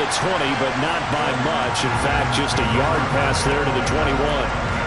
the 20, but not by much. In fact, just a yard pass there to the 21.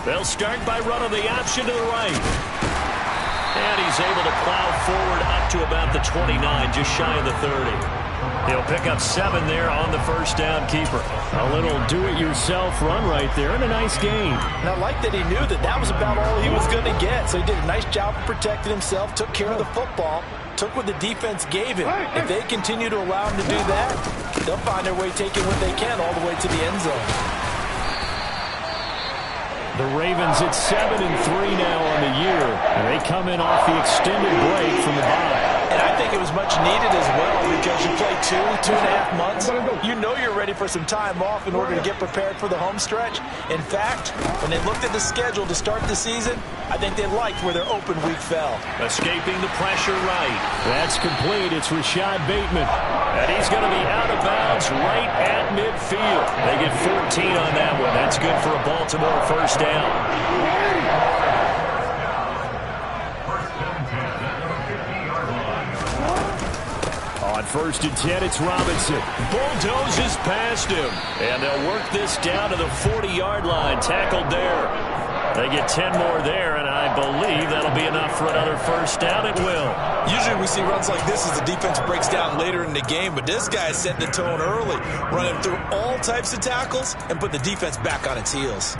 They'll start by running the option to the right. And he's able to plow forward up to about the 29, just shy of the 30. He'll pick up 7 there on the first down keeper. A little do-it-yourself run right there and a nice gain. And I like that he knew that that was about all he was going to get. So he did a nice job of protecting himself, took care of the football, took what the defense gave him. If they continue to allow him to do that, they'll find their way taking what they can all the way to the end zone. The Ravens at 7-3 now on the year, and they come in off the extended break from the bye. And I think it was much needed as well because you play 2.5 months. You know you're ready for some time off in order to get prepared for the home stretch. In fact, when they looked at the schedule to start the season, I think they liked where their open week fell. Escaping the pressure right. That's complete. It's Rashad Bateman. And he's going to be out of bounds right at midfield. They get 14 on that one. That's good for a Baltimore first down. On 1st and 10, it's Robinson. Bulldozes past him. And they'll work this down to the 40-yard line. Tackled there. They get 10 more there, and I believe that'll be enough for another first down. It will. Usually we see runs like this as the defense breaks down later in the game, but this guy set the tone early, running through all types of tackles and put the defense back on its heels.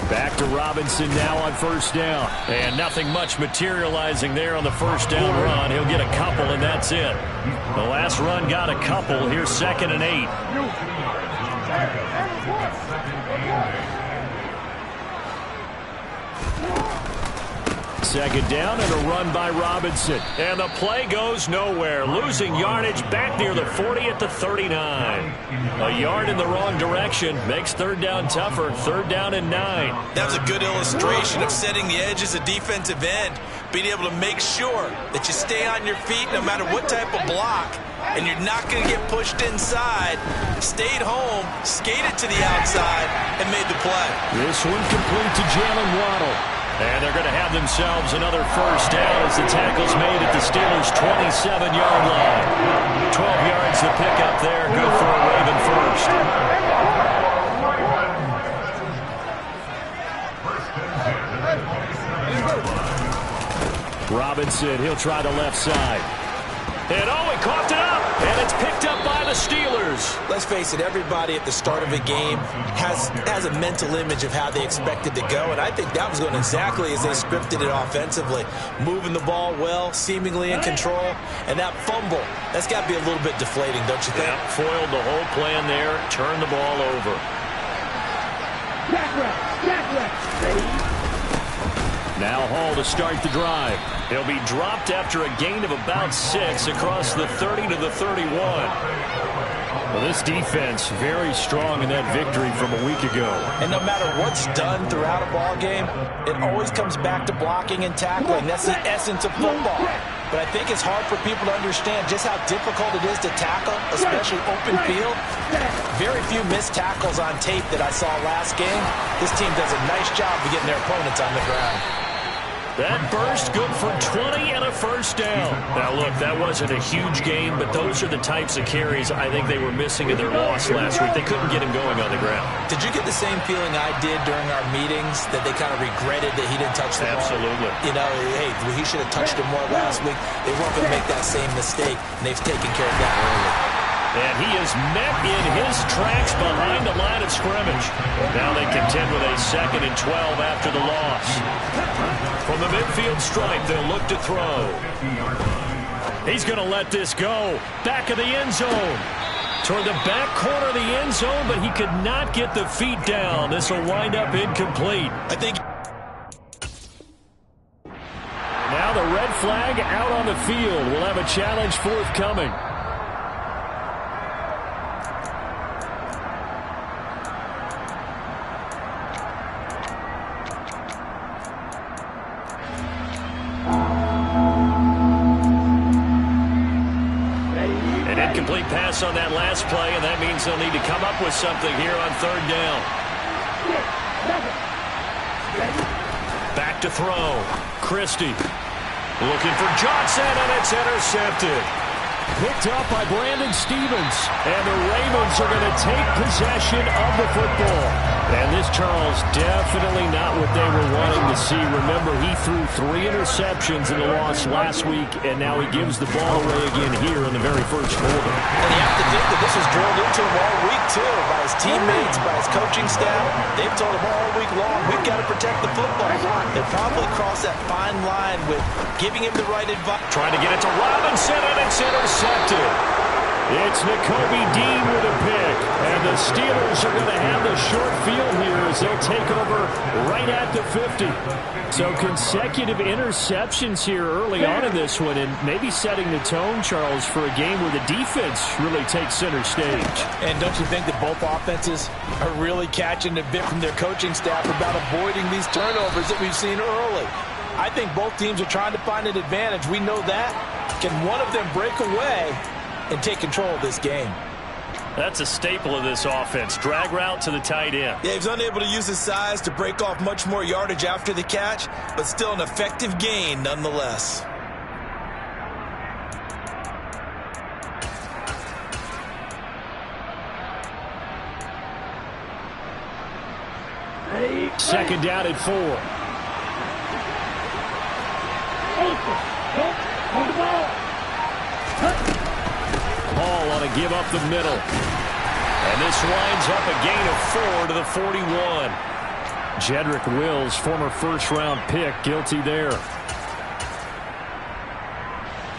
Back to Robinson now on first down. And nothing much materializing there on the first down run. He'll get a couple, and that's it. The last run got a couple. Here's 2nd and 8. Second down and a run by Robinson. And the play goes nowhere. Losing yardage back near the 40 at the 39. A yard in the wrong direction makes third down tougher. 3rd down and 9. That's a good illustration of setting the edge as a defensive end. Being able to make sure that you stay on your feet no matter what type of block. And you're not going to get pushed inside. Stayed home, skated to the outside, and made the play. This one complete to Jalen Waddle. And they're going to have themselves another first down as the tackle's made at the Steelers' 27-yard line. 12 yards to pick up there. Good for a Raven first. Robinson, he'll try the left side. And he coughed it up, and it's picked up by the Steelers. Let's face it, everybody at the start of a game has a mental image of how they expect it to go, and I think that was going exactly as they scripted it offensively. Moving the ball well, seemingly in control, and that fumble, that's got to be a little bit deflating, don't you think? Yeah, foiled the whole plan there, turned the ball over. Now Hall to start the drive. He'll be dropped after a gain of about 6 across the 30 to the 31. Well, this defense very strong in that victory from a week ago. And no matter what's done throughout a ball game, it always comes back to blocking and tackling. That's the essence of football. But I think it's hard for people to understand just how difficult it is to tackle, especially open field. Very few missed tackles on tape that I saw last game. This team does a nice job of getting their opponents on the ground. That burst good for 20 and a first down. Now, look, that wasn't a huge game, but those are the types of carries I think they were missing in their loss last week. They couldn't get him going on the ground. Did you get the same feeling I did during our meetings, that they kind of regretted that he didn't touch the ball? Absolutely. You know, hey, he should have touched him more last week. They weren't going to make that same mistake, and they've taken care of that early. And he is met in his tracks behind the line of scrimmage. Now they contend with a 2nd and 12 after the loss. From the midfield stripe, they'll look to throw. He's going to let this go. Back of the end zone. Toward the back corner of the end zone, but he could not get the feet down. This will wind up incomplete. I think... Now the red flag out on the field. We'll have a challenge forthcoming. An incomplete pass on that last play, and that means they'll need to come up with something here on third down. Back to throw. Christie looking for Johnson, and it's intercepted. Picked up by Brandon Stevens, and the Ravens are going to take possession of the football. And this, Charles, definitely not what they were wanting to see. Remember, he threw 3 interceptions in the loss last week, and now he gives the ball away again here in the very first quarter. And you have to think that this was drilled into him all week, too, by his teammates, by his coaching staff. They've told him all week long, we've got to protect the football. They probably crossed that fine line with giving him the right advice. Trying to get it to Robinson, and it's intercepted. It's Nakobe Dean with a pick, and the Steelers are going to have the short field here as they'll take over right at the 50. So consecutive interceptions here early on in this one, and maybe setting the tone, Charles, for a game where the defense really takes center stage. And don't you think that both offenses are really catching a bit from their coaching staff about avoiding these turnovers that we've seen early? I think both teams are trying to find an advantage. We know that. Can one of them break away and take control of this game? That's a staple of this offense. Drag route to the tight end. Yeah, he's unable to use his size to break off much more yardage after the catch, but still an effective gain nonetheless. Second down at 4. Hall on a give up the middle. And this winds up a gain of 4 to the 41. Jedrick Wills, former first-round pick, guilty there.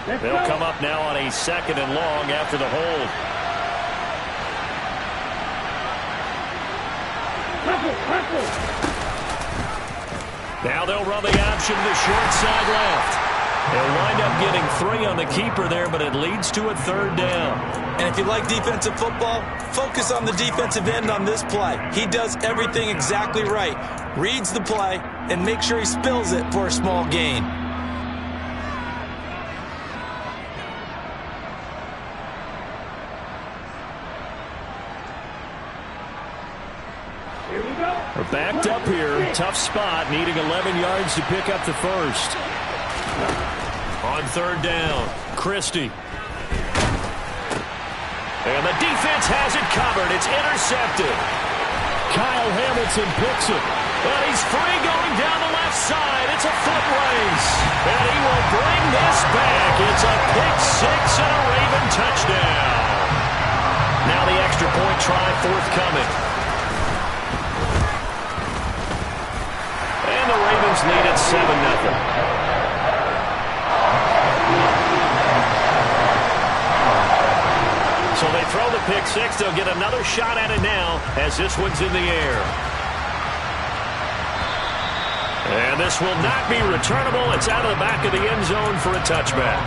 They'll come up now on a 2nd and long after the hold. Now they'll run the option to the short side left. They'll wind up getting 3 on the keeper there, but it leads to a 3rd down. And if you like defensive football, focus on the defensive end on this play. He does everything exactly right. Reads the play and make sure he spills it for a small gain. We're backed up here. Tough spot, needing 11 yards to pick up the first. On 3rd down, Christie. And the defense has it covered. It's intercepted. Kyle Hamilton picks it. And he's free going down the left side. It's a foot race. And he will bring this back. It's a pick 6 and a Raven touchdown. Now the extra point try forthcoming. And the Ravens lead at 7-0. So they throw the pick 6. They'll get another shot at it now as this one's in the air. And this will not be returnable. It's out of the back of the end zone for a touchback.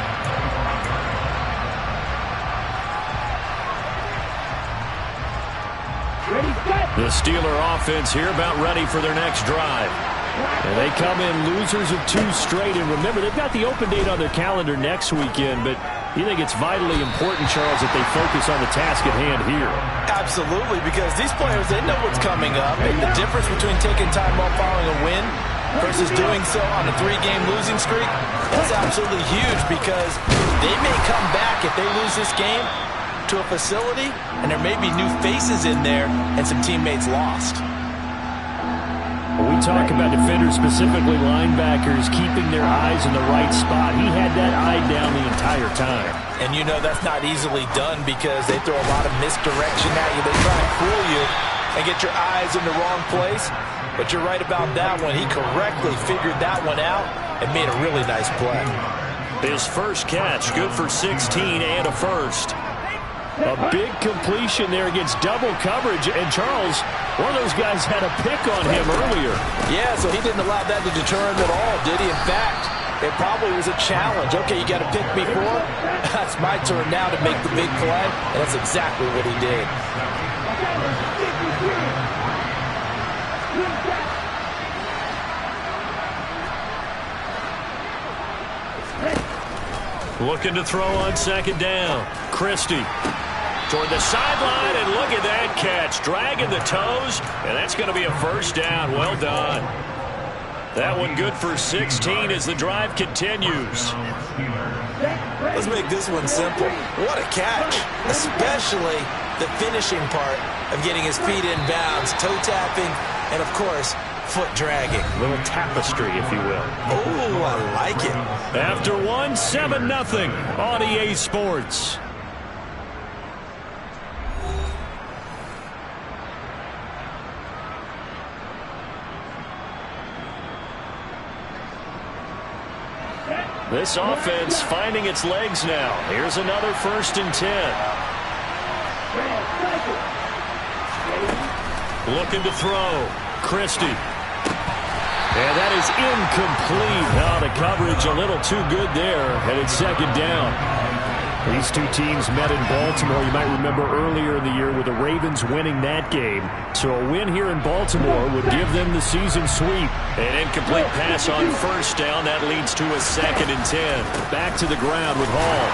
The Steeler offense here about ready for their next drive. And they come in losers of 2 straight. And remember, they've got the open date on their calendar next weekend, but you think it's vitally important, Charles, that they focus on the task at hand here? Absolutely, because these players, they know what's coming up. And the difference between taking time off following a win versus doing so on a 3-game losing streak, that's absolutely huge because they may come back if they lose this game to a facility, and there may be new faces in there and some teammates lost. When we talk about defenders, specifically linebackers, keeping their eyes in the right spot, he had that eye down the entire time. And you know that's not easily done because they throw a lot of misdirection at you. They try to fool you and get your eyes in the wrong place. But you're right about that one. He correctly figured that one out and made a really nice play. His first catch, good for 16 and a first. A big completion there against double coverage. And Charles, one of those guys had a pick on him earlier. Yeah, so he didn't allow that to deter him at all, did he? In fact, It probably was a challenge. Okay, you got to pick me four. That's my turn now to make the big play, and that's exactly what he did. Looking to throw on second down. Christie toward the sideline, and look at that catch. Dragging the toes, and that's going to be a first down. Well done. That one good for 16 as the drive continues. Let's make this one simple. What a catch, especially the finishing part of getting his feet in bounds, toe tapping, and of course, foot dragging. A little tapestry, if you will. Oh, I like it. After one, 7-0 on EA Sports. This offense finding its legs now. Here's another 1st and 10. Looking to throw. Christie. And that is incomplete. Now the coverage a little too good there, and it's second down. These two teams met in Baltimore. You might remember earlier in the year with the Ravens winning that game. So a win here in Baltimore would give them the season sweep. An incomplete pass on 1st down. That leads to a 2nd and 10. Back to the ground with Hall.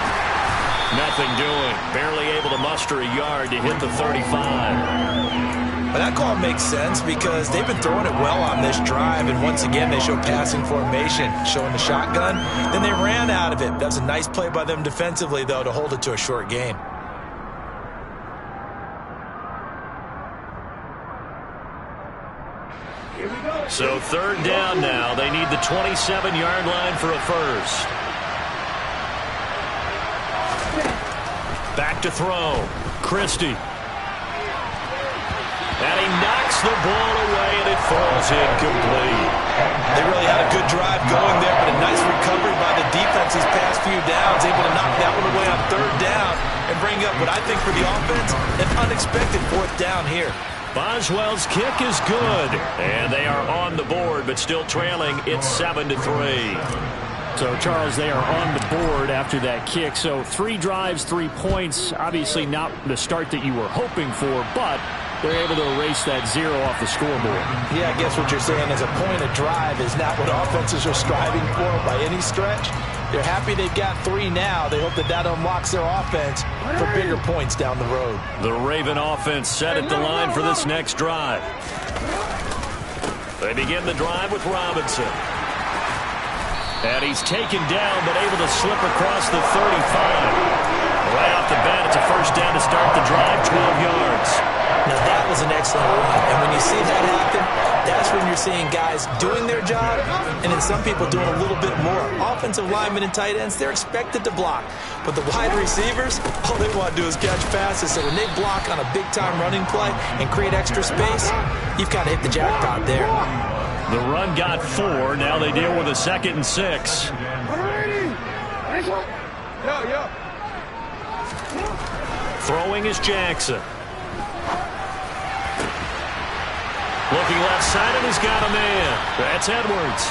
Nothing doing. Barely able to muster a yard to hit the 35. But that call makes sense because they've been throwing it well on this drive, and once again they show passing formation, showing the shotgun. Then they ran out of it. That was a nice play by them defensively, though, to hold it to a short gain. So 3rd down now. They need the 27-yard line for a first. Back to throw. Christie. And he knocks the ball away, and it falls incomplete. They really had a good drive going there, but a nice recovery by the defense these past few downs, able to knock that one away on 3rd down and bring up what I think for the offense, an unexpected 4th down here. Boswell's kick is good, and they are on the board, but still trailing. It's 7-3. So, Charles, they are on the board after that kick. So 3 drives, 3 points. Obviously not the start that you were hoping for, but they're able to erase that 0 off the scoreboard. Yeah, I guess what you're saying is a point of drive is not what offenses are striving for by any stretch. They're happy they've got 3 now. They hope that that unlocks their offense for bigger points down the road. The Raven offense set at the line for this next drive. They begin the drive with Robinson. And he's taken down, but able to slip across the 35. Right off the bat, it's a first down to start the drive, 12 yards. Now, that was an excellent run. And when you see that happen, that's when you're seeing guys doing their job, and then some people doing a little bit more. Offensive linemen and tight ends, they're expected to block. But the wide receivers, all they want to do is catch passes. So when they block on a big-time running play and create extra space, you've got to hit the jackpot there. The run got 4. Now they deal with a 2nd and 6. Throwing is Jackson. Looking left side, and he's got a man. That's Edwards.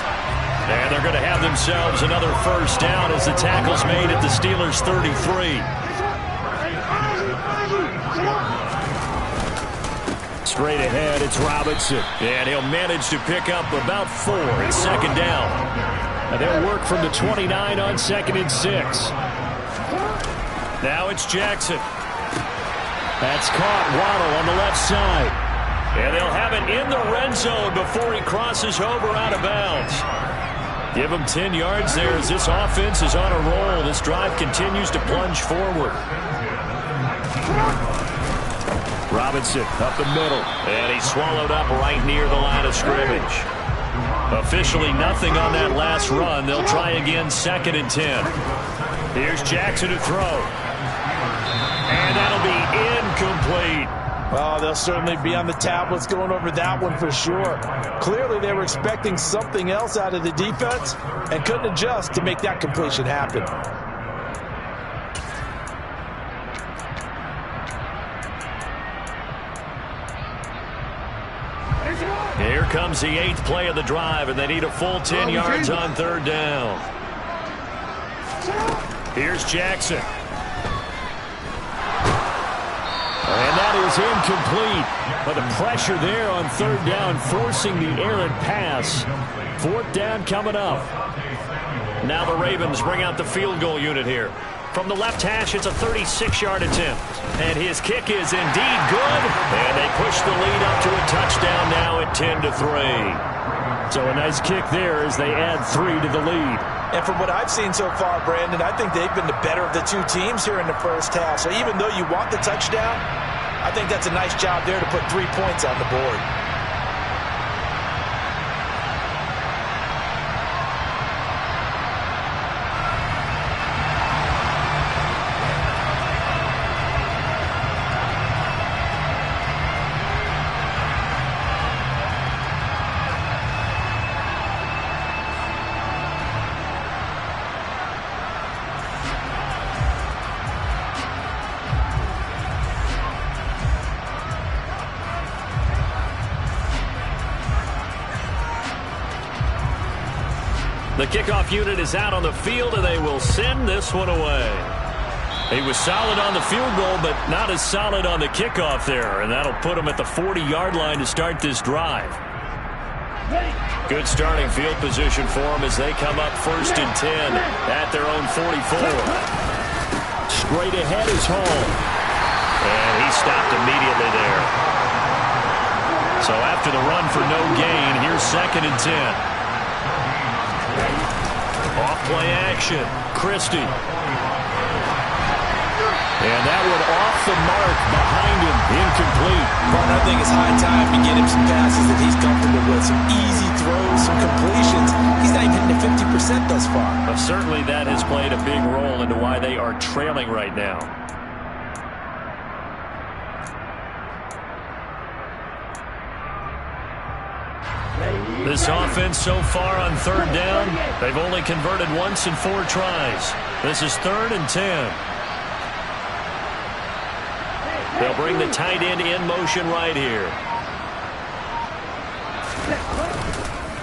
And they're going to have themselves another first down as the tackle's made at the Steelers' 33. Straight ahead, it's Robinson. And he'll manage to pick up about 4. It's 2nd down. And they'll work from the 29 on 2nd and 6. Now it's Jackson. That's caught. Waddle on the left side. And they'll have it in the red zone before he crosses over out of bounds. Give him 10 yards there as this offense is on a roll. This drive continues to plunge forward. Robinson up the middle. And he's swallowed up right near the line of scrimmage. Officially nothing on that last run. They'll try again 2nd and 10. Here's Jackson to throw. And that'll be incomplete. Well, they'll certainly be on the tablets going over that one for sure. Clearly, they were expecting something else out of the defense and couldn't adjust to make that completion happen. Here comes the 8th play of the drive, and they need a full 10 yards on 3rd down. Here's Jackson. And that is incomplete. But the pressure there on third down, forcing the errant pass. Fourth down coming up. Now the Ravens bring out the field goal unit here. From the left hash, it's a 36-yard attempt. And his kick is indeed good. And they push the lead up to a touchdown now at 10-3. So a nice kick there as they add 3 to the lead. And from what I've seen so far, Brandon, I think they've been the better of the two teams here in the first half. So even though you want the touchdown, I think that's a nice job there to put 3 points on the board. The kickoff unit is out on the field, and they will send this one away. He was solid on the field goal, but not as solid on the kickoff there, and that'll put him at the 40-yard line to start this drive. Good starting field position for them as they come up 1st and 10 at their own 44. Straight ahead is Hall. And he stopped immediately there. So after the run for no gain, here's 2nd and 10. Off-play action. Christie. And that one off the mark behind him. Incomplete. Partner, I think it's high time to get him some passes that he's comfortable with. Some easy throws, some completions. He's not even hitting the 50% thus far. But certainly that has played a big role into why they are trailing right now. This offense so far on 3rd down, they've only converted once in 4 tries. This is 3rd and 10. They'll bring the tight end in motion right here.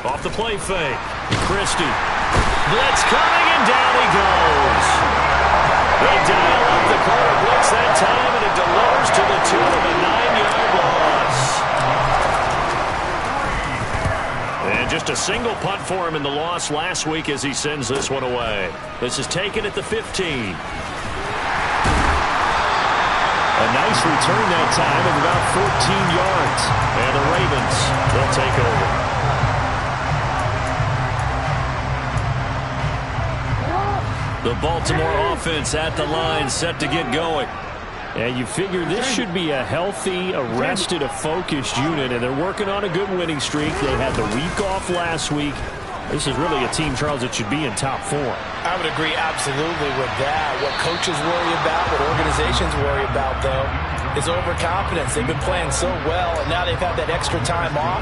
Off the play fake. Christie. Blitz coming, and down he goes. They dial up the corner blitz that time, and it delivers to the tune of a 9-yard loss. And just a single punt for him in the loss last week as he sends this one away. This is taken at the 15. A nice return that time of about 14 yards. And the Ravens, they'll take over. The Baltimore offense at the line, set to get going. And you figure this should be a healthy, a rested, a focused unit, and they're working on a good winning streak. They had the week off last week. This is really a team, Charles, that should be in top form. I would agree absolutely with that. What coaches worry about, what organizations worry about, though, is overconfidence. They've been playing so well, and now they've had that extra time off.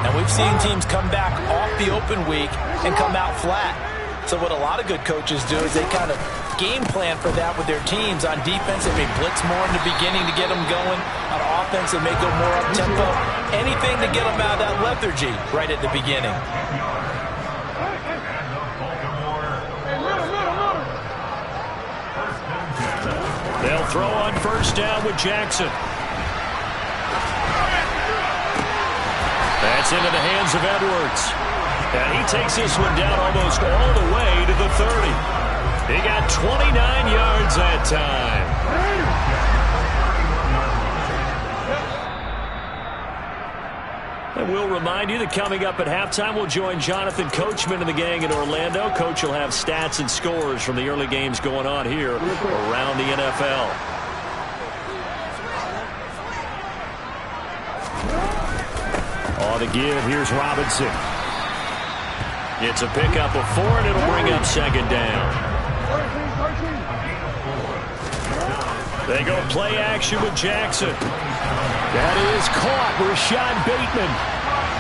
And we've seen teams come back off the open week and come out flat. So what a lot of good coaches do is they kind of game plan for that with their teams. On defense, they may blitz more in the beginning to get them going. On offense, they may go more up-tempo. Anything to get them out of that lethargy right at the beginning. They'll throw on 1st down with Jackson. That's into the hands of Edwards. And he takes this one down almost all the way to the 30. He got 29 yards that time. And we'll remind you that coming up at halftime, we'll join Jonathan Coachman and the gang in Orlando. Coach will have stats and scores from the early games going on here around the NFL. On the give, here's Robinson. It's a pickup of 4, and it'll bring up 2nd down. They go play action with Jackson. That is caught. Rashad Bateman.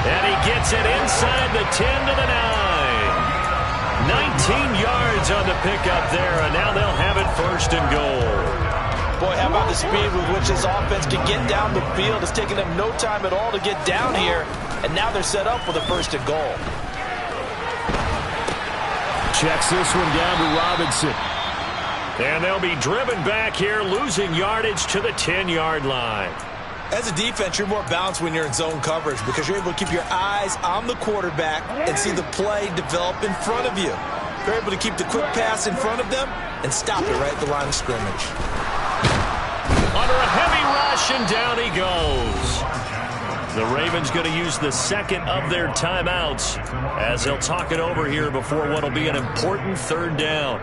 And he gets it inside the 10 to the 9. 19 yards on the pickup there, and now they'll have it 1st and goal. Boy, how about the speed with which this offense can get down the field? It's taken them no time at all to get down here, and now they're set up for the 1st and goal. Checks this one down to Robinson. And they'll be driven back here, losing yardage to the 10-yard line. As a defense, you're more balanced when you're in zone coverage because you're able to keep your eyes on the quarterback and see the play develop in front of you. You're able to keep the quick pass in front of them and stop it right at the line of scrimmage. Under a heavy rush, and down he goes. The Ravens going to use the second of their timeouts as they'll talk it over here before what will be an important third down.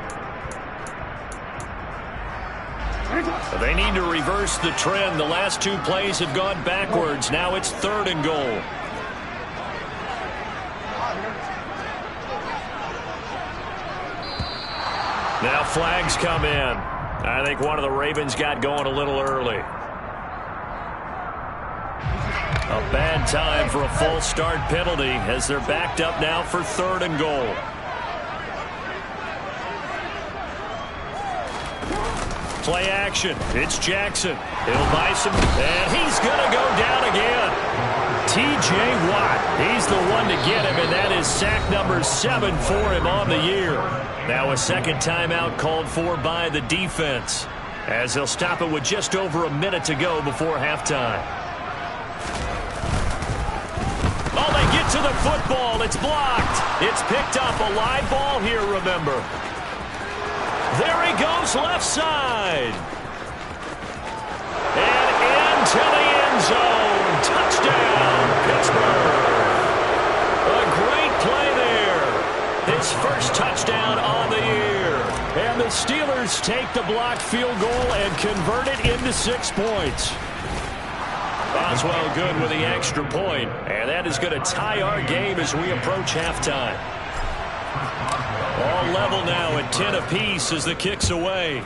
They need to reverse the trend. The last two plays have gone backwards. Now it's 3rd and goal. Now flags come in. I think one of the Ravens got going a little early. A bad time for a false start penalty as they're backed up now for 3rd and goal. Play action. It's Jackson. He'll buy some, and he's going to go down again. T.J. Watt, he's the one to get him, and that is sack number 7 for him on the year. Now a second timeout called for by the defense as they'll stop it with just over a minute to go before halftime. Oh, they get to the football. It's blocked. It's picked up. A live ball here, remember. There he goes, left side. And into the end zone. Touchdown, Pittsburgh. A great play there. His first touchdown on the year. And the Steelers take the blocked field goal and convert it into 6 points. Boswell good with the extra point. And that is going to tie our game as we approach halftime. All level now at 10 apiece as the kick's away.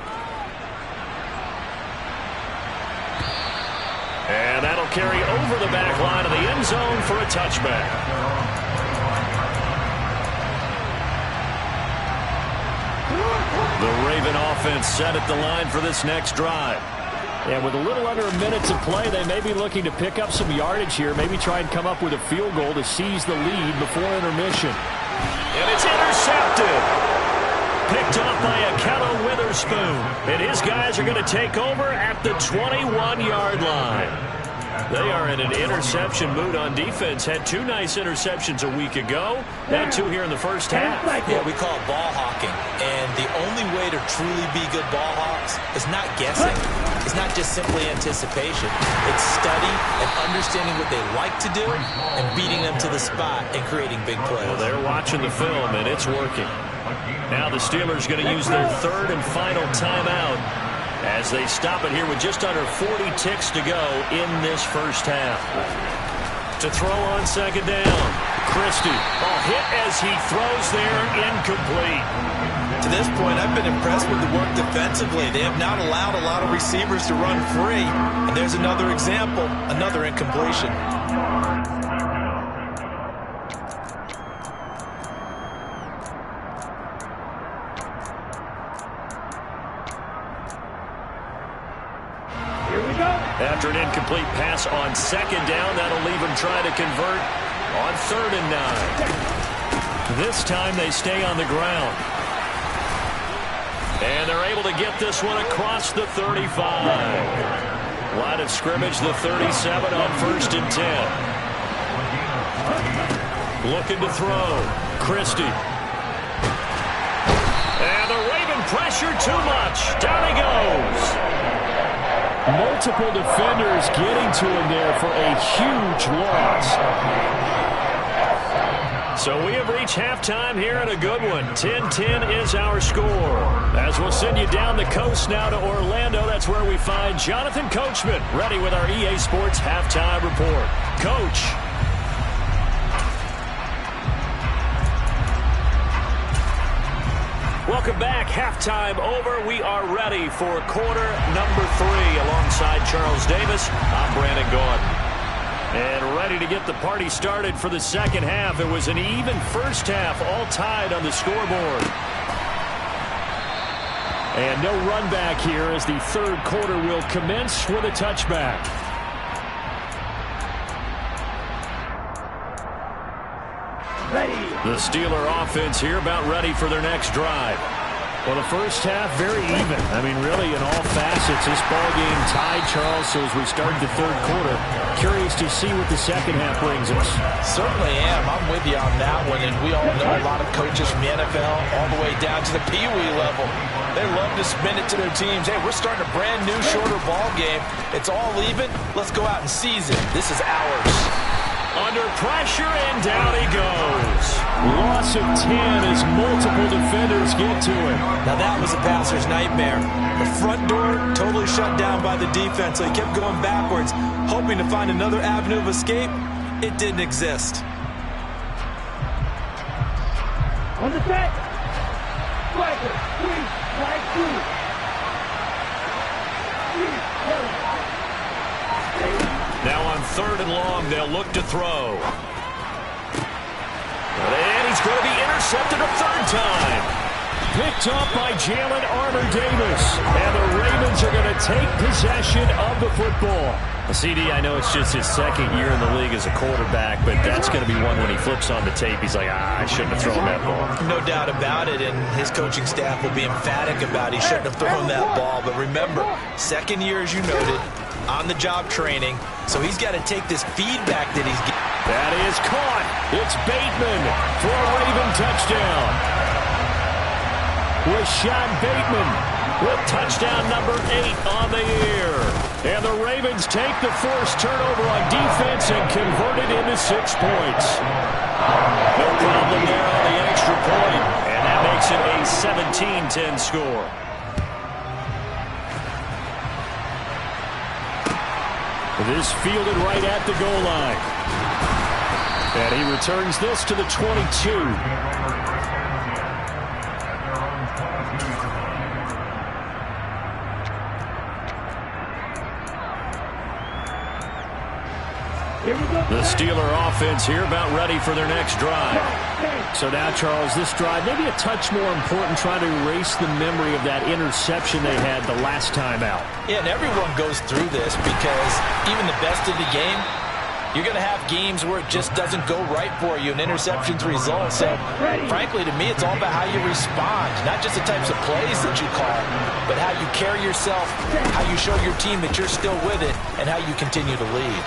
And that'll carry over the back line of the end zone for a touchback. The Raven offense set at the line for this next drive. And with a little under a minute to play, they may be looking to pick up some yardage here, maybe try and come up with a field goal to seize the lead before intermission. And it's intercepted. Picked off by Akello Witherspoon. And his guys are going to take over at the 21-yard line. They are in an interception mood on defense. Had 2 nice interceptions a week ago. Had 2 here in the first half. Yeah, we call it ball hawking. And the only way to truly be good ball hawks is not guessing. It's not just simply anticipation. It's study and understanding what they like to do and beating them to the spot and creating big plays. Well, they're watching the film, and it's working. Now the Steelers going to use their 3rd and final timeout as they stop it here with just under 40 ticks to go in this first half. To throw on second down, Christie. Ball hit as he throws there, incomplete. To this point, I've been impressed with the work defensively. They have not allowed a lot of receivers to run free. And there's another example, another incompletion. After an incomplete pass on second down, that'll leave him trying to convert on 3rd and 9. This time they stay on the ground. And they're able to get this one across the 35. Line of scrimmage, the 37 on 1st and 10. Looking to throw. Christie. And the Raven pressure too much. Down he goes. Multiple defenders getting to him there for a huge loss. So we have reached halftime here in a good one. 10-10 is our score. As we'll send you down the coast now to Orlando, that's where we find Jonathan Coachman ready with our EA Sports halftime report. Coach. Welcome back. Halftime over. We are ready for quarter number 3. Alongside Charles Davis, I'm Brandon Gordon. And ready to get the party started for the second half. It was an even first half, all tied on the scoreboard. And no run back here as the 3rd quarter will commence with a touchback. The Steeler offense here about ready for their next drive. Well, the first half, very even. I mean, really, in all facets, this ball game tied, Charles. So as we start the third quarter, curious to see what the second half brings us. Certainly am. I'm with you on that one. And we all know a lot of coaches from the NFL all the way down to the Pee-wee level. They love to spin it to their teams. Hey, we're starting a brand new, shorter ball game. It's all even. Let's go out and seize it. This is ours. Under pressure, and down he goes. Loss of 10 as multiple defenders get to him. Now that was a passer's nightmare. The front door totally shut down by the defense, so he kept going backwards, hoping to find another avenue of escape. It didn't exist. On the set. Striker, 3, flag 2. Now on 3rd and long, they'll look to throw. And he's going to be intercepted a third time. Picked up by Jalen Armour-Davis. And the Ravens are going to take possession of the football. CD, I know it's just his second year in the league as a quarterback, but that's going to be one when he flips on the tape. He's like, I shouldn't have thrown that ball. No doubt about it, and his coaching staff will be emphatic about he shouldn't have thrown that ball. But remember, second year, as you noted, on-the-job training, so he's got to take this feedback that he's getting. That is caught. It's Bateman for a Raven touchdown. Rashad Bateman with touchdown number 8 on the year. And the Ravens take the forced turnover on defense and convert it into 6 points. No problem there on the extra point, and that makes it a 17-10 score. This fielded right at the goal line. And he returns this to the 22. The Steeler offense here about ready for their next drive. So now, Charles, this drive maybe a touch more important, trying to erase the memory of that interception they had the last time out. Yeah, and everyone goes through this because even the best of the game, you're going to have games where it just doesn't go right for you, and interceptions result. So, frankly, to me, it's all about how you respond, not just the types of plays that you call, but how you carry yourself, how you show your team that you're still with it, and how you continue to lead.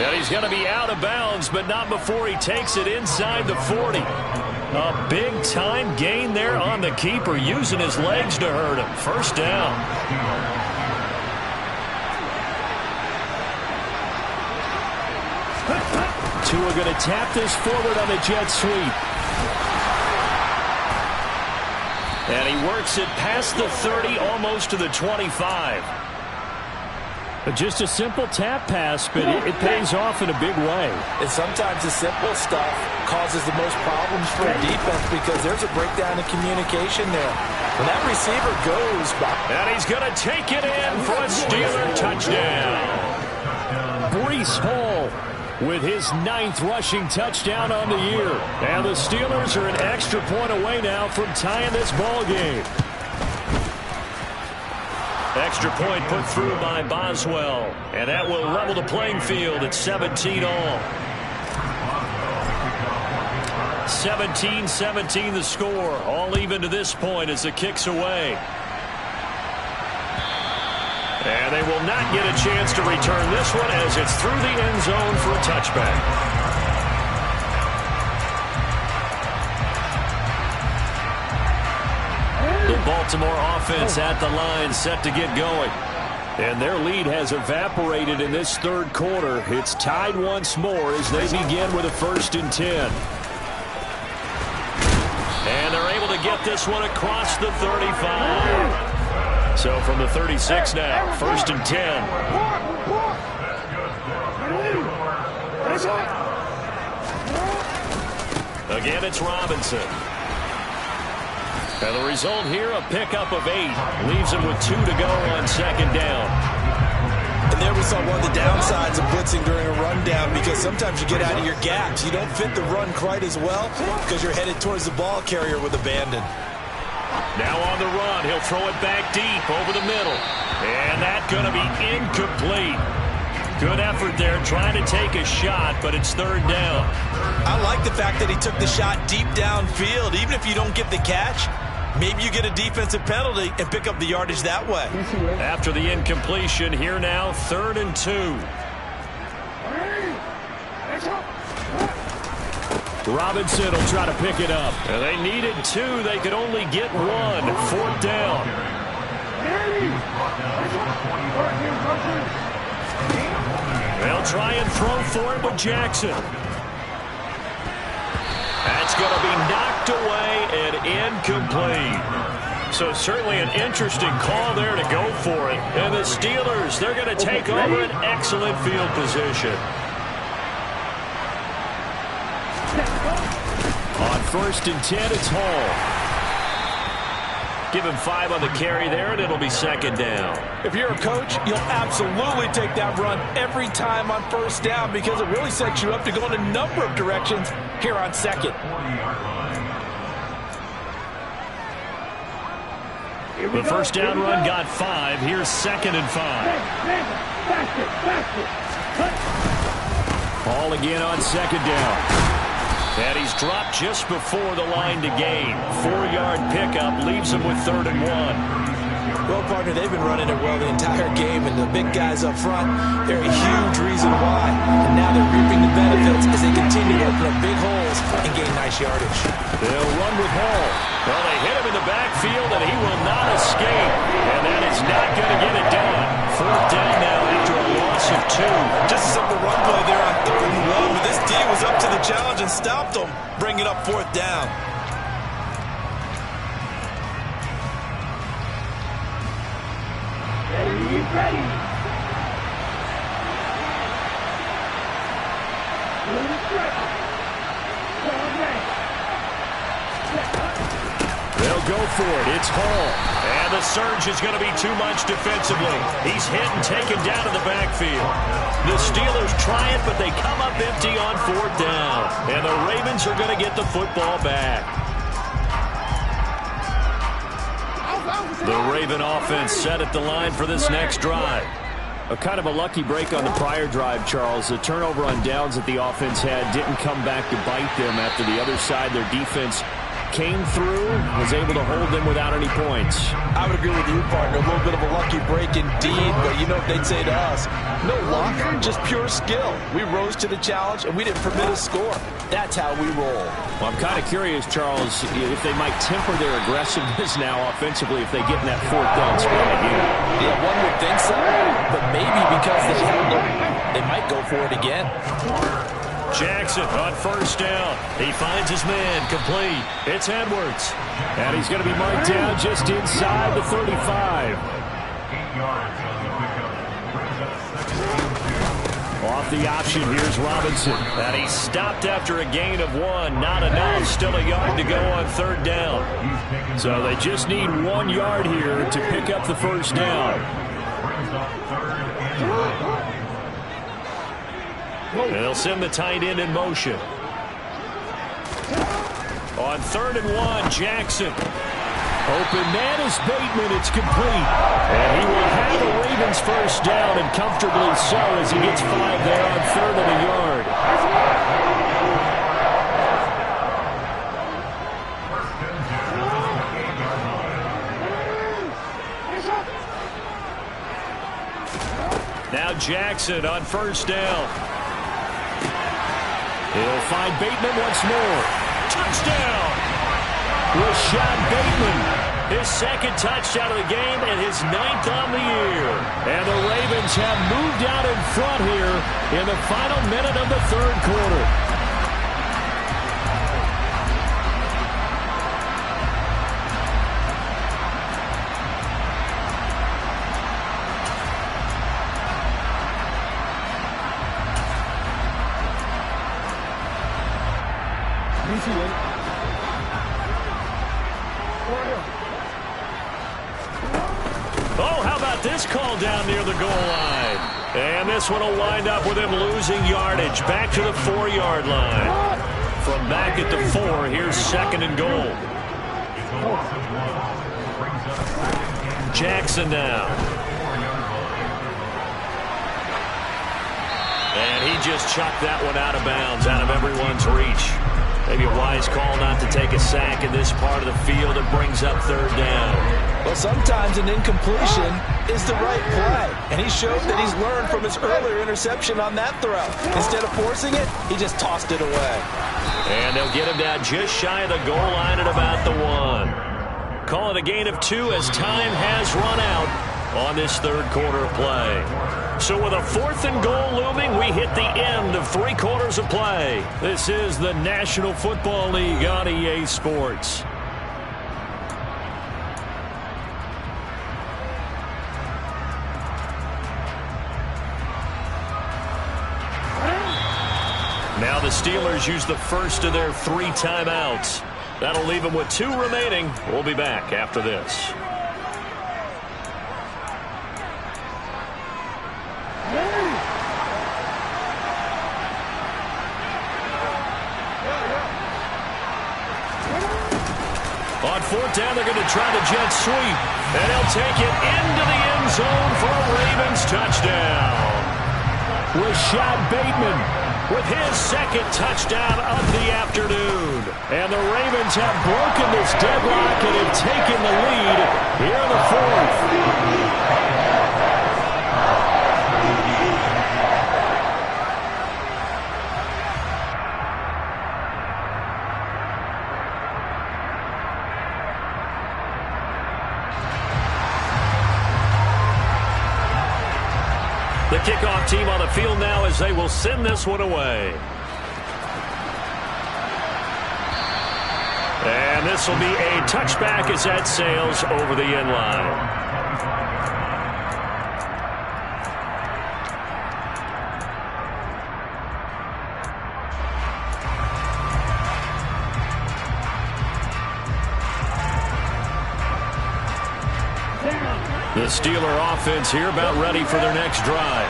And he's going to be out of bounds, but not before he takes it inside the 40. A big-time gain there on the keeper, using his legs to hurt him. First down. Tua going to tap this forward on the jet sweep. And he works it past the 30, almost to the 25. Just a simple tap pass, but it pays off in a big way. And sometimes the simple stuff causes the most problems for a defense because there's a breakdown in communication there. When that receiver goes by. And he's going to take it in for a Steeler touchdown. Breece Hall with his 9th rushing touchdown on the year. And the Steelers are an extra point away now from tying this ball game. Extra point put through by Boswell. And that will level the playing field at 17 all. 17-17 the score. All even to this point as the kick's away. And they will not get a chance to return this one as it's through the end zone for a touchback. The Baltimore offense at the line, set to get going. And their lead has evaporated in this third quarter. It's tied once more as they begin with a 1st and 10. And they're able to get this one across the 35. So from the 36 now, 1st and 10. Again, it's Robinson. And the result here, a pickup of 8. Leaves him with 2 to go on 2nd down. And there we saw one of the downsides of blitzing during a rundown because sometimes you get out of your gaps. You don't fit the run quite as well because you're headed towards the ball carrier with abandon. Now on the run, he'll throw it back deep over the middle. And that's going to be incomplete. Good effort there, trying to take a shot, but it's third down. I like the fact that he took the shot deep downfield. Even if you don't get the catch, maybe you get a defensive penalty and pick up the yardage that way. After the incompletion, here now, 3rd and 2. Robinson will try to pick it up. And they needed 2. They could only get 1. 4th down. They'll try and throw for it with Jackson. That's going to be knocked away and incomplete. So certainly an interesting call there to go for it. And the Steelers, they're going to take over an excellent field position. On 1st and 10, it's Hall. Give him 5 on the carry there, and it'll be 2nd down. If you're a coach, you'll absolutely take that run every time on 1st down because it really sets you up to go in a number of directions here on 2nd. The 1st down run got 5. Here's 2nd and 5. Hall again on 2nd down. And he's dropped just before the line to gain. 4-yard pickup leaves him with 3rd and 1. Well, partner, they've been running it well the entire game, and the big guys up front, they're a huge reason why. And now they're reaping the benefits as they continue to open up big holes and gain nice yardage. They'll run with Hall. Well, they hit him in the backfield, and he will not escape. And that is not going to get it done. 4th down now after a loss of 2. Just a simple run play there on 3rd and 1, but this D was up to the challenge and stopped them, bringing up 4th down. Ready. They'll go for it. It's Hall. And the surge is going to be too much defensively. He's hit and taken down in the backfield. The Steelers try it, but they come up empty on 4th down. And the Ravens are going to get the football back. The Raven offense set at the line for this next drive. A kind of a lucky break on the prior drive, Charles. The turnover on downs that the offense had didn't come back to bite them after the other side. Their defense came through, was able to hold them without any points. I would agree with you, partner. A little bit of a lucky break indeed, but you know what they'd say to us? No luck, just pure skill. We rose to the challenge, and we didn't permit a score. That's how we roll. Well, I'm kind of curious, Charles, if they might temper their aggressiveness now offensively if they get in that 4th down spot again. Yeah, one would think so, but maybe because they held them, they might go for it again. Jackson on 1st down. He finds his man complete. It's Edwards. And he's going to be marked down just inside the 35. Off the option, here's Robinson. And he stopped after a gain of 1. Not enough. Still a yard to go on 3rd down. So they just need 1 yard here to pick up the 1st down. They'll send the tight end in motion. On 3rd and 1, Jackson. Open man is Bateman. It's complete. And he will have the Ravens 1st down, and comfortably so as he gets 5 there on 3rd and a yard. Now Jackson on 1st down. He'll find Bateman once more. Touchdown! Rashad Bateman. His 2nd touchdown of the game and his 9th on the year. And the Ravens have moved out in front here in the final minute of the 3rd quarter. Oh, how about this call down near the goal line? And this one will wind up with him losing yardage. Back to the 4-yard line. From back at the 4, here's 2nd and goal. Jackson now. And he just chucked that one out of bounds, out of everyone's reach. Maybe a wise call not to take a sack in this part of the field. It brings up third down. Well, sometimes an incompletion is the right play. And he showed that he's learned from his earlier interception on that throw. Instead of forcing it, he just tossed it away. And they'll get him down just shy of the goal line at about the 1. Call it a gain of 2 as time has run out on this third quarter of play. So with a 4th and goal looming, we hit the end of 3 quarters of play. This is the National Football League on EA Sports. Now the Steelers use the first of their 3 timeouts. That'll leave them with 2 remaining. We'll be back after this. On 4th down, they're going to try the jet sweep. And they'll take it into the end zone for a Ravens touchdown. Rashad Bateman with his 2nd touchdown of the afternoon. And the Ravens have broken this deadlock and have taken the lead here in the 4th. The kickoff team on the field now as they will send this one away. And this will be a touchback as that sails over the end line. The Steeler offense here about ready for their next drive.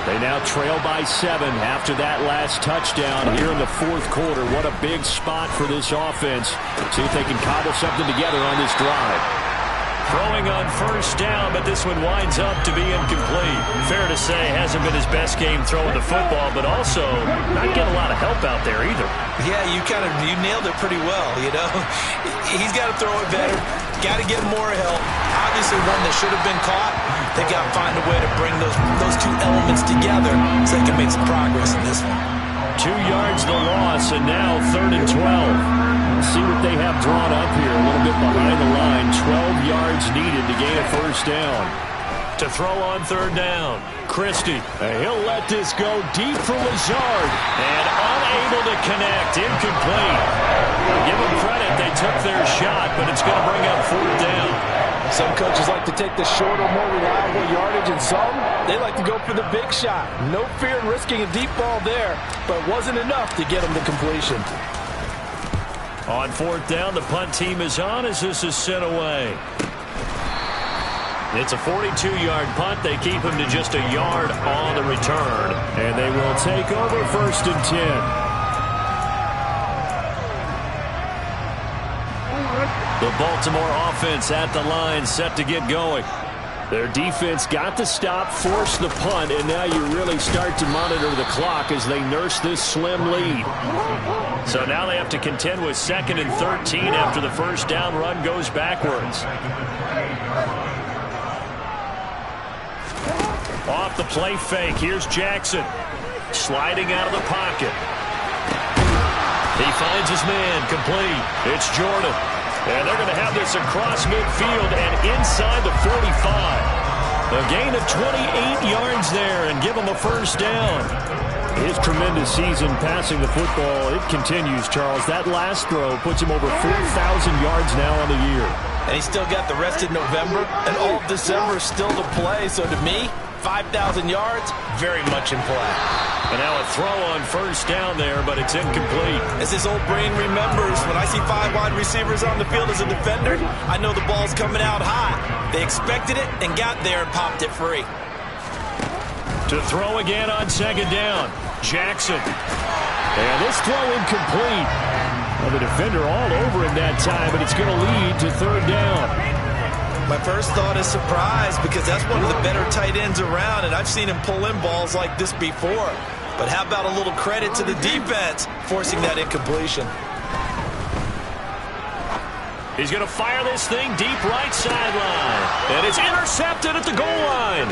They now trail by 7 after that last touchdown here in the 4th quarter. What a big spot for this offense. See if they can cobble something together on this drive. Throwing on 1st down, but this one winds up to be incomplete. Fair to say, hasn't been his best game throwing the football, but also not getting a lot of help out there either. Yeah, you nailed it pretty well, you know. He's got to throw it better. Got to get more help. Obviously one that should have been caught. They got to find a way to bring those 2 elements together so they can make some progress in this one. 2 yards the loss, and now 3rd and 12. Let's see what they have drawn up here. A little bit behind the line. 12 yards needed to gain a 1st down. To throw on 3rd down, Christie. He'll let this go deep for Lazard. And unable to connect. Incomplete. Give them credit. They took their shot, but it's going to bring up 4th down. Some coaches like to take the shorter, more reliable yardage, and some, they like to go for the big shot. No fear in risking a deep ball there, but it wasn't enough to get them to completion. On 4th down, the punt team is on as this is sent away. It's a 42-yard punt. They keep him to just a yard on the return. And they will take over 1st and 10. The Baltimore offense at the line, set to get going. Their defense got the stop, forced the punt, and now you really start to monitor the clock as they nurse this slim lead. So now they have to contend with 2nd and 13 after the 1st down run goes backwards. Off the play fake, here's Jackson. Sliding out of the pocket. He finds his man, complete. It's Jordan. And they're going to have this across midfield and inside the 45. A gain of 28 yards there and give them a 1st down. His tremendous season passing the football, it continues, Charles. That last throw puts him over 4,000 yards now on the year. And he's still got the rest of November and all of December still to play. So to me, 5,000 yards, very much in play. And now a throw on 1st down there, but it's incomplete. As his old brain remembers, when I see 5 wide receivers on the field as a defender, I know the ball's coming out hot. They expected it and got there and popped it free. To throw again on 2nd down, Jackson. And this throw incomplete. Well, the defender all over him that time, but it's going to lead to 3rd down. My first thought is surprise because that's one of the better tight ends around, and I've seen him pull in balls like this before. But how about a little credit to the defense forcing that incompletion? He's going to fire this thing deep right sideline. And it's intercepted at the goal line.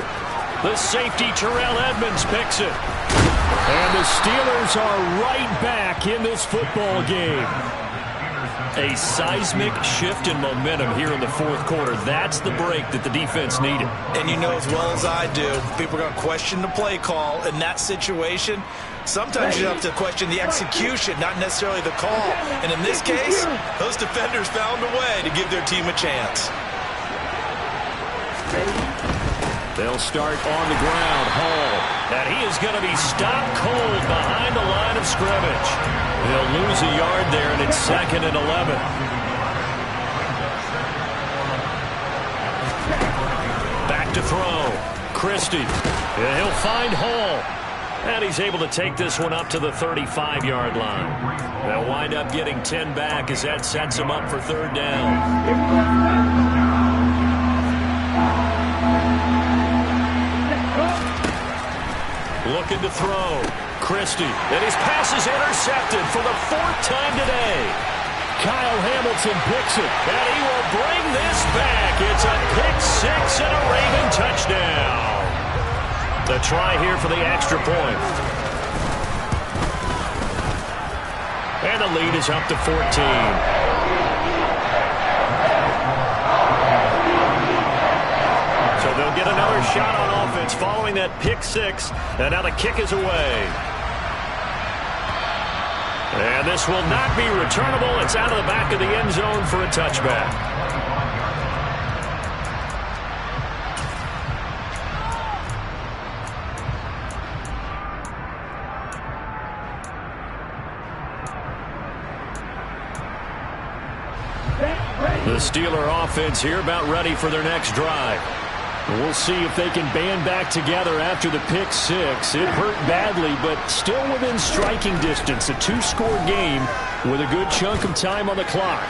The safety, Terrell Edmonds, picks it. And the Steelers are right back in this football game. A seismic shift in momentum here in the fourth quarter. That's the break that the defense needed. And you know as well as I do, people are going to question the play call in that situation. Sometimes you have to question the execution, not necessarily the call. And in this case, those defenders found a way to give their team a chance. They'll start on the ground. Hall. And he is going to be stopped cold behind the line of scrimmage. They'll lose a yard there, and it's 2nd and 11. Back to throw. Christie. And he'll find Hall. And he's able to take this one up to the 35-yard line. They'll wind up getting 10 back as that sets him up for 3rd down. Looking to throw. Christie. And his pass is intercepted for the 4th time today. Kyle Hamilton picks it. And he will bring this back. It's a pick-6 and a Raven touchdown. The try here for the extra point. And the lead is up to 14. So they'll get another shot on offense following that pick-6. And now the kick is away. And this will not be returnable. It's out of the back of the end zone for a touchback. The Steeler offense here about ready for their next drive. We'll see if they can band back together after the pick-6. It hurt badly, but still within striking distance. A 2-score game with a good chunk of time on the clock.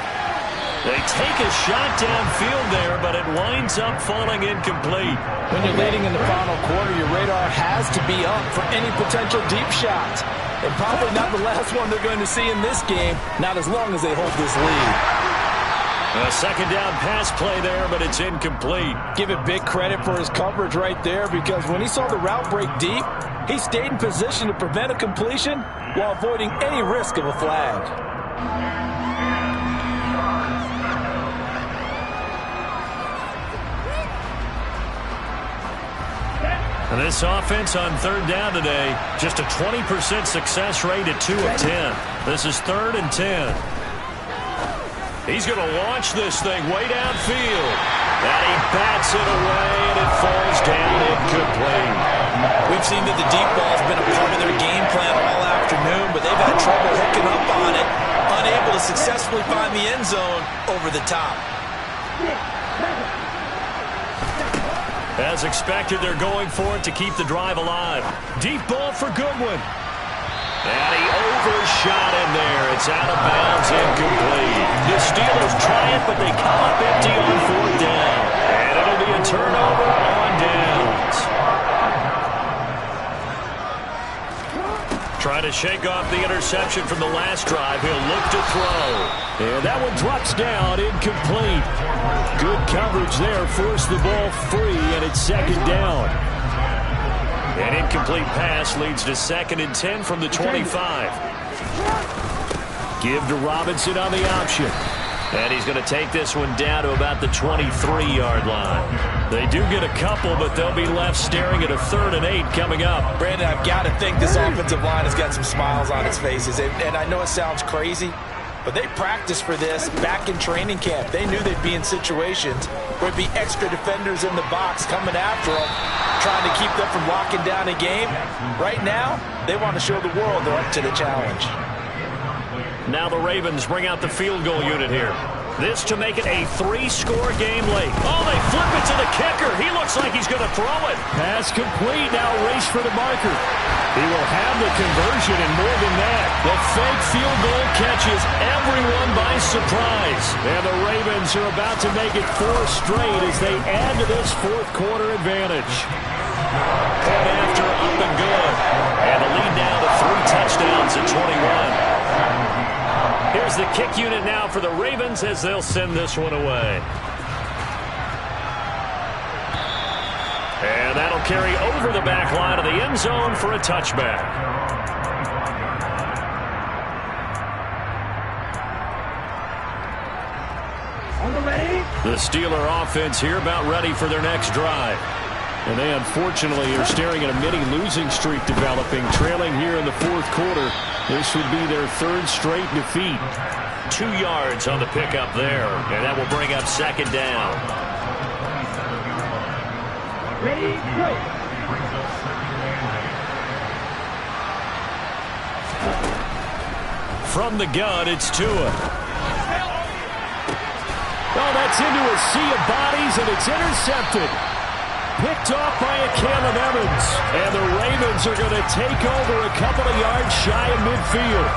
They take a shot downfield there, but it winds up falling incomplete. When you're leading in the final quarter, your radar has to be up for any potential deep shots. And probably not the last one they're going to see in this game, not as long as they hold this lead. A 2nd down pass play there, but it's incomplete. Give it big credit for his coverage right there, because when he saw the route break deep, he stayed in position to prevent a completion while avoiding any risk of a flag. And this offense on 3rd down today, just a 20% success rate at 2 of 10. This is 3rd and 10. He's going to launch this thing way downfield. And he bats it away, and it falls down incomplete. We've seen that the deep ball's been a part of their game plan all afternoon, but they've had trouble hooking up on it, unable to successfully find the end zone over the top. As expected, they're going for it to keep the drive alive. Deep ball for Goodwin. And he overshot in there. It's out of bounds, incomplete. The Steelers try it, but they come up empty on 4th down. And it'll be a turnover on downs. Trying to shake off the interception from the last drive. He'll look to throw. And that one drops down, incomplete. Good coverage there. Forced the ball free, and it's 2nd down. An incomplete pass leads to 2nd and 10 from the 25. Give to Robinson on the option. And he's going to take this one down to about the 23-yard line. They do get a couple, but they'll be left staring at a 3rd and 8 coming up. Brandon, I've got to think this offensive line has got some smiles on its faces. And I know it sounds crazy, but they practiced for this back in training camp. They knew they'd be in situations where there'd be extra defenders in the box coming after them, trying to keep them from locking down a game. Right now, they want to show the world they're up to the challenge. Now the Ravens bring out the field goal unit here. This to make it a 3-score game late. Oh, they flip it to the kicker. He looks like he's going to throw it. Pass complete. Now race for the marker. He will have the conversion and more than that. The fake field goal catches everyone by surprise. And the Ravens are about to make it 4 straight as they add to this fourth quarter advantage. Point after, up and good. And the lead now to 3 touchdowns at 21. Here's the kick unit now for the Ravens as they'll send this one away. And that'll carry over the back line of the end zone for a touchback. The Steeler offense here about ready for their next drive. And they unfortunately are staring at a mini losing streak developing, trailing here in the fourth quarter. This would be their 3rd straight defeat. 2 yards on the pickup there, and that will bring up 2nd down. Ready, go. From the gun, it's Tua. Oh, that's into a sea of bodies, and it's intercepted. Picked off by a Caleb Evans. And the Ravens are going to take over a couple of yards shy of midfield.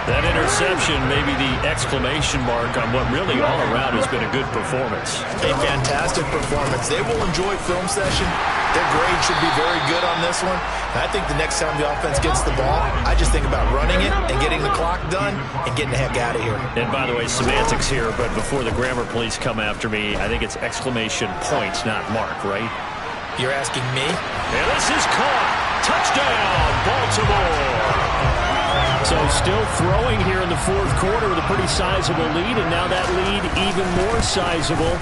That interception may be the exclamation mark on what really all around has been a good performance. A fantastic performance. They will enjoy film session. Their grade should be very good on this one. And I think the next time the offense gets the ball, I just think about running it and getting the clock done and getting the heck out of here. And by the way, semantics here, but before the grammar police come after me, I think it's exclamation points, not mark, right? You're asking me? And this is caught. Touchdown, Baltimore. So still throwing here in the fourth quarter with a pretty sizable lead, and now that lead even more sizable.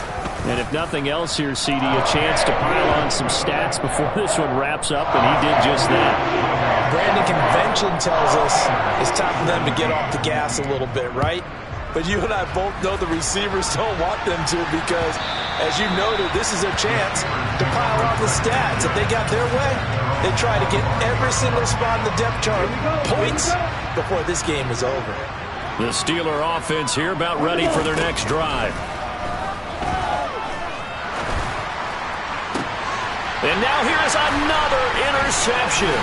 And if nothing else here, CD, a chance to pile on some stats before this one wraps up, and he did just that. Brandon, convention tells us it's time for them to get off the gas a little bit, right? But you and I both know the receivers don't want them to because, as you noted, this is their chance to pile on the stats. If they got their way, they try to get every single spot in the depth chart points before this game is over. The Steeler offense here about ready for their next drive. And now here is another interception.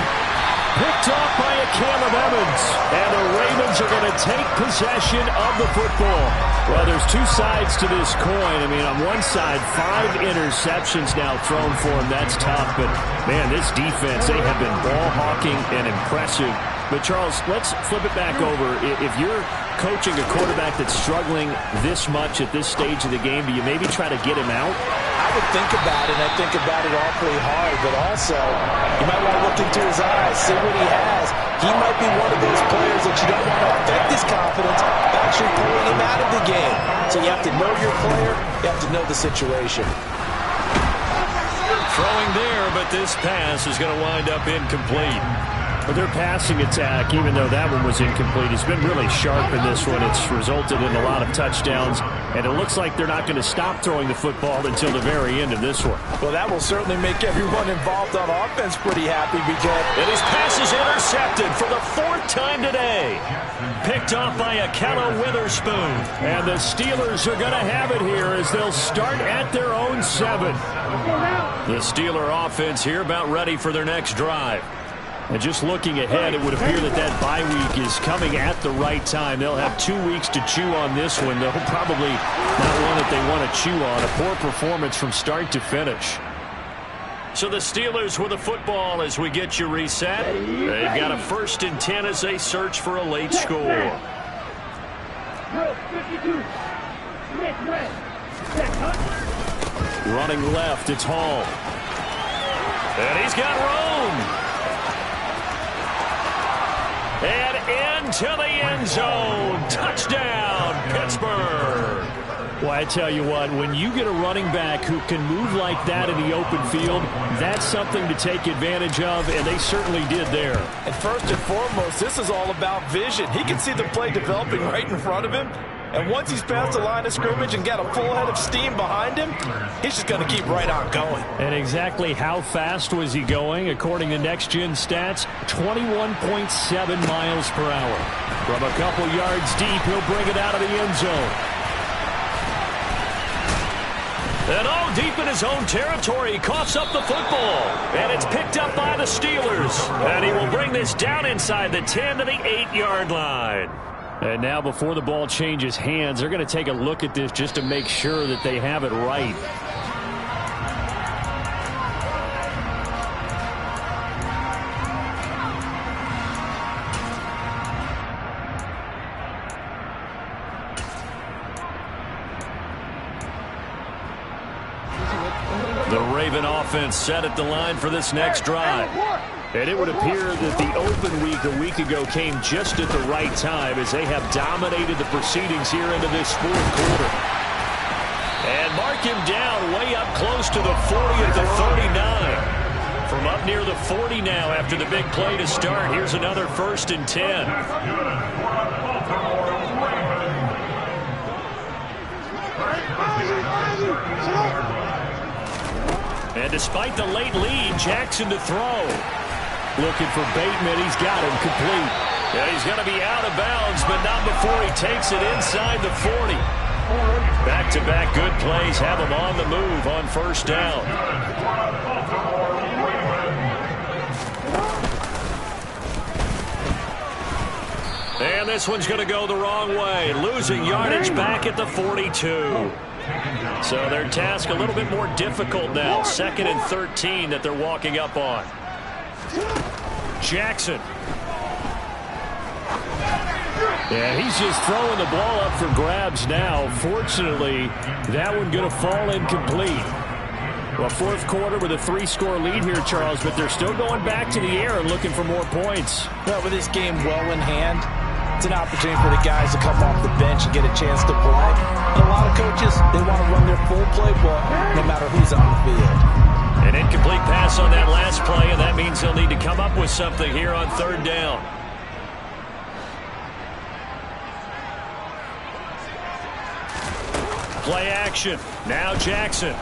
Picked off by a Caleb Evans. And the Ravens are going to take possession of the football. Well, there's 2 sides to this coin. I mean, on one side, 5 interceptions now thrown for him. That's tough. But, man, this defense, they have been ball hawking and impressive. But, Charles, let's flip it back over. If you're coaching a quarterback that's struggling this much at this stage of the game, do you maybe try to get him out? I would think about it, and I think about it awfully hard, but also you might want to look into his eyes, see what he has. He might be one of those players that you don't want to affect his confidence by actually pulling him out of the game. So you have to know your player, you have to know the situation. Throwing there, but this pass is going to wind up incomplete. But their passing attack, even though that one was incomplete, has been really sharp in this one. It's resulted in a lot of touchdowns, and it looks like they're not going to stop throwing the football until the very end of this one. Well, that will certainly make everyone involved on offense pretty happy because... And his pass is intercepted for the 4th time today. Picked off by Akella Witherspoon. And the Steelers are going to have it here as they'll start at their own 7. The Steeler offense here about ready for their next drive. And just looking ahead, it would appear that that bye week is coming at the right time. They'll have 2 weeks to chew on this one. They'll probably not one that they want to chew on. A poor performance from start to finish. So the Steelers with the football as we get you reset. They've got a 1st and 10 as they search for a late score. Running left, it's Hall. And he's got room. And into the end zone. Touchdown, Pittsburgh. Well, I tell you what, when you get a running back who can move like that in the open field, that's something to take advantage of, and they certainly did there. And first and foremost, this is all about vision. He can see the play developing right in front of him. And once he's past the line of scrimmage and got a full head of steam behind him, he's just going to keep right on going. And exactly how fast was he going? According to Next Gen Stats, 21.7 miles per hour. From a couple yards deep, he'll bring it out of the end zone. And all deep in his own territory, he coughs up the football. And it's picked up by the Steelers. And he will bring this down inside the 10 to the 8-yard line. And now before the ball changes hands, they're going to take a look at this just to make sure that they have it right. The Raven offense set at the line for this next drive. And it would appear that the open week a week ago came just at the right time as they have dominated the proceedings here into this fourth quarter. And mark him down way up close to the 40 at the 39. From up near the 40 now after the big play to start. Here's another 1st and 10. And despite the late lead, Jackson to throw. Looking for Bateman. He's got him complete. Yeah, he's going to be out of bounds, but not before he takes it inside the 40. Back-to-back good plays have him on the move on 1st down. And this one's going to go the wrong way. Losing yardage back at the 42. So their task a little bit more difficult now. 2nd and 13 that they're walking up on. Jackson. Yeah, he's just throwing the ball up for grabs now. Fortunately, that one going to fall incomplete. Well, fourth quarter with a 3-score lead here, Charles, but they're still going back to the air and looking for more points. Well, with this game well in hand, it's an opportunity for the guys to come off the bench and get a chance to play. And a lot of coaches, they want to run their full playbook no matter who's on the field. An incomplete pass on that last play, and that means they'll need to come up with something here on 3rd down. Play action. Now Jackson.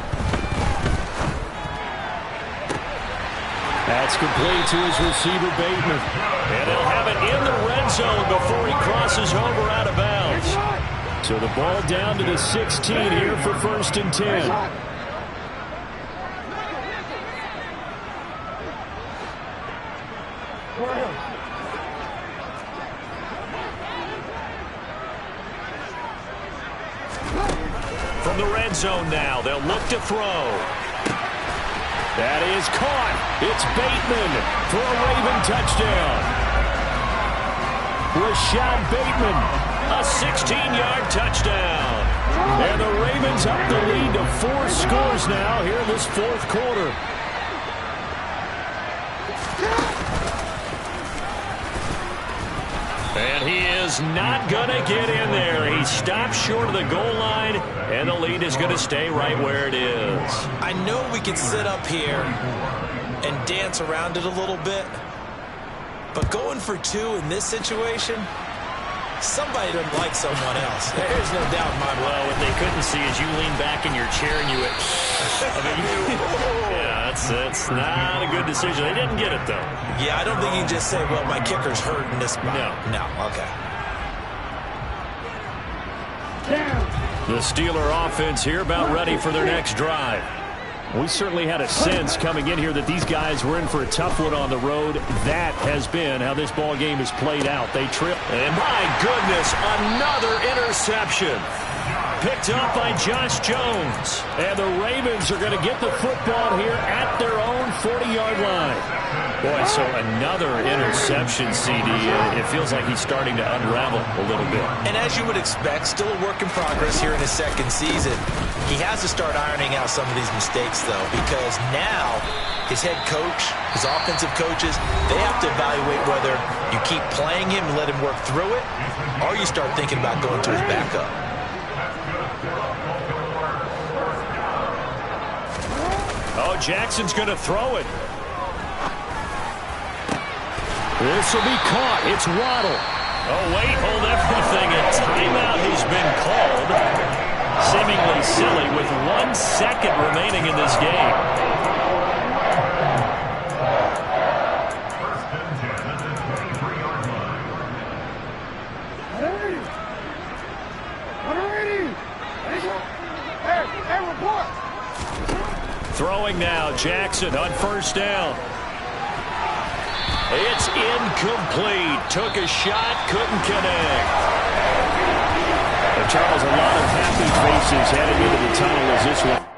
That's complete to his receiver, Bateman. And he'll have it in the red zone before he crosses over out of bounds. So the ball down to the 16 here for 1st and 10. From the red zone now, they'll look to throw. That is caught. It's Bateman for a Raven touchdown. Rashad Bateman, a 16-yard touchdown. And the Ravens up the lead to 4 scores now here in this fourth quarter. And he is not going to get in there. He stops short of the goal line, and the lead is going to stay right where it is. I know we can sit up here and dance around it a little bit, but going for 2 in this situation, somebody doesn't like someone else. There's no doubt in my mind. Well, what they couldn't see is you lean back in your chair and you went, yeah, that's not a good decision. They didn't get it, though. Yeah, I don't think you can just say, well, my kicker's hurt in this spot. No, okay. The Steeler offense here about ready for their next drive. We certainly had a sense coming in here that these guys were in for a tough one on the road. That has been how this ball game has played out. They trip. And my goodness, another interception. Picked up by Josh Jones. And the Ravens are going to get the football here at their own 40-yard line. Boy, so another interception, CD. It feels like he's starting to unravel a little bit. And as you would expect, still a work in progress here in his 2nd season. He has to start ironing out some of these mistakes, though, because now his head coach, his offensive coaches, they have to evaluate whether you keep playing him and let him work through it, or you start thinking about going to his backup. Oh, Jackson's going to throw it. This will be caught. It's Waddle. Oh, wait, hold everything. A timeout has been called. Seemingly silly with 1 second remaining in this game. Hey, report. Throwing now, Jackson on first down. It's incomplete. Took a shot, couldn't connect. Charles, a lot of happy faces heading into the tunnel as this one